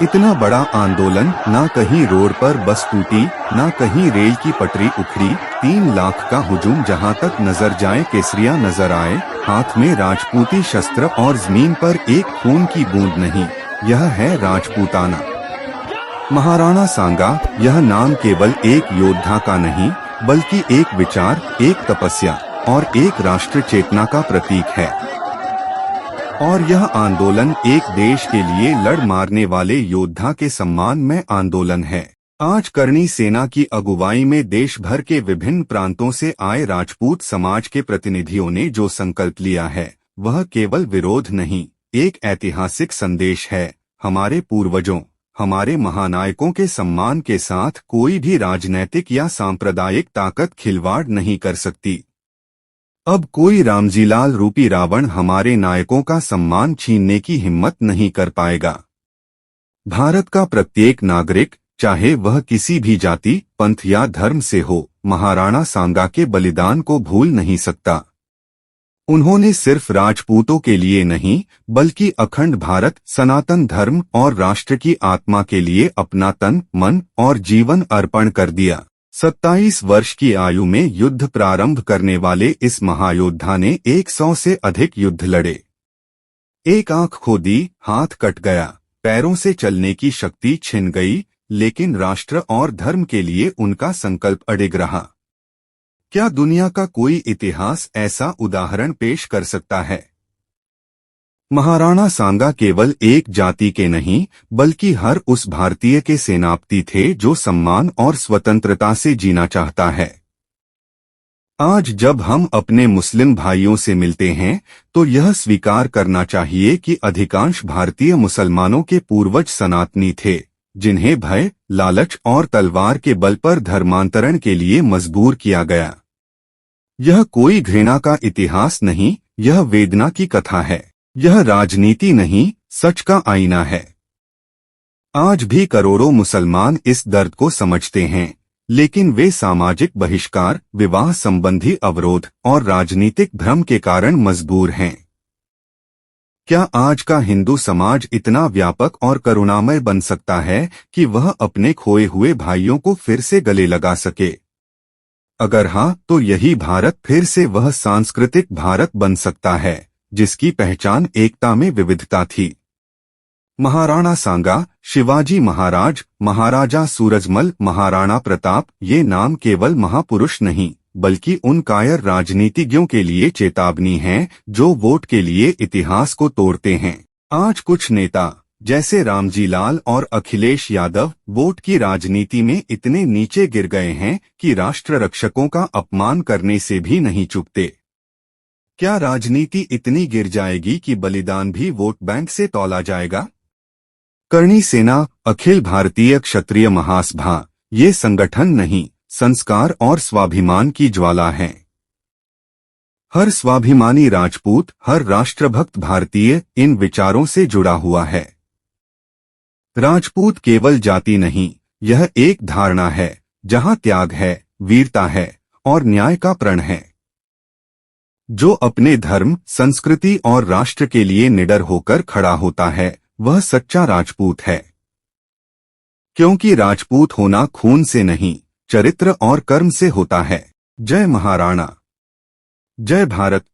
इतना बड़ा आंदोलन, ना कहीं रोड पर बस टूटी, ना कहीं रेल की पटरी उखड़ी। 3 लाख का हुजूम, जहां तक नजर जाए केसरिया नजर आए, हाथ में राजपूती शस्त्र और जमीन पर एक खून की बूंद नहीं। यह है राजपूताना। महाराणा सांगा, यह नाम केवल एक योद्धा का नहीं, बल्कि एक विचार, एक तपस्या और एक राष्ट्र चेतना का प्रतीक है। और यह आंदोलन एक देश के लिए लड़ मारने वाले योद्धा के सम्मान में आंदोलन है। आज करणी सेना की अगुवाई में देश भर के विभिन्न प्रांतों से आए राजपूत समाज के प्रतिनिधियों ने जो संकल्प लिया है, वह केवल विरोध नहीं, एक ऐतिहासिक संदेश है। हमारे पूर्वजों, हमारे महानायकों के सम्मान के साथ कोई भी राजनैतिक या सांप्रदायिक ताकत खिलवाड़ नहीं कर सकती। अब कोई रामजीलाल रूपी रावण हमारे नायकों का सम्मान छीनने की हिम्मत नहीं कर पाएगा। भारत का प्रत्येक नागरिक, चाहे वह किसी भी जाति, पंथ या धर्म से हो, महाराणा सांगा के बलिदान को भूल नहीं सकता। उन्होंने सिर्फ राजपूतों के लिए नहीं, बल्कि अखंड भारत, सनातन धर्म और राष्ट्र की आत्मा के लिए अपना तन, मन और जीवन अर्पण कर दिया। 27 वर्ष की आयु में युद्ध प्रारंभ करने वाले इस महायोद्धा ने 100 से अधिक युद्ध लड़े। एक आंख खो दी, हाथ कट गया, पैरों से चलने की शक्ति छिन गई, लेकिन राष्ट्र और धर्म के लिए उनका संकल्प अडिग रहा। क्या दुनिया का कोई इतिहास ऐसा उदाहरण पेश कर सकता है? महाराणा सांगा केवल एक जाति के नहीं, बल्कि हर उस भारतीय के सेनापति थे जो सम्मान और स्वतंत्रता से जीना चाहता है। आज जब हम अपने मुस्लिम भाइयों से मिलते हैं, तो यह स्वीकार करना चाहिए कि अधिकांश भारतीय मुसलमानों के पूर्वज सनातनी थे, जिन्हें भय, लालच और तलवार के बल पर धर्मांतरण के लिए मजबूर किया गया। यह कोई घृणा का इतिहास नहीं, यह वेदना की कथा है। यह राजनीति नहीं, सच का आईना है। आज भी करोड़ों मुसलमान इस दर्द को समझते हैं, लेकिन वे सामाजिक बहिष्कार, विवाह संबंधी अवरोध और राजनीतिक भ्रम के कारण मजबूर हैं। क्या आज का हिंदू समाज इतना व्यापक और करुणामय बन सकता है कि वह अपने खोए हुए भाइयों को फिर से गले लगा सके? अगर हाँ, तो यही भारत फिर से वह सांस्कृतिक भारत बन सकता है जिसकी पहचान एकता में विविधता थी। महाराणा सांगा, शिवाजी महाराज, महाराजा सूरजमल, महाराणा प्रताप, ये नाम केवल महापुरुष नहीं, बल्कि उन कायर राजनीतिज्ञों के लिए चेतावनी हैं जो वोट के लिए इतिहास को तोड़ते हैं। आज कुछ नेता, जैसे रामजीलाल और अखिलेश यादव, वोट की राजनीति में इतने नीचे गिर गए हैं कि राष्ट्र रक्षकों का अपमान करने से भी नहीं चूकते। क्या राजनीति इतनी गिर जाएगी कि बलिदान भी वोट बैंक से तौला जाएगा? करणी सेना, अखिल भारतीय क्षत्रिय महासभा, ये संगठन नहीं, संस्कार और स्वाभिमान की ज्वाला है। हर स्वाभिमानी राजपूत, हर राष्ट्रभक्त भारतीय इन विचारों से जुड़ा हुआ है। राजपूत केवल जाति नहीं, यह एक धारणा है, जहां त्याग है, वीरता है और न्याय का प्रण है। जो अपने धर्म, संस्कृति और राष्ट्र के लिए निडर होकर खड़ा होता है, वह सच्चा राजपूत है। क्योंकि राजपूत होना खून से नहीं, चरित्र और कर्म से होता है। जय महाराणा, जय भारत।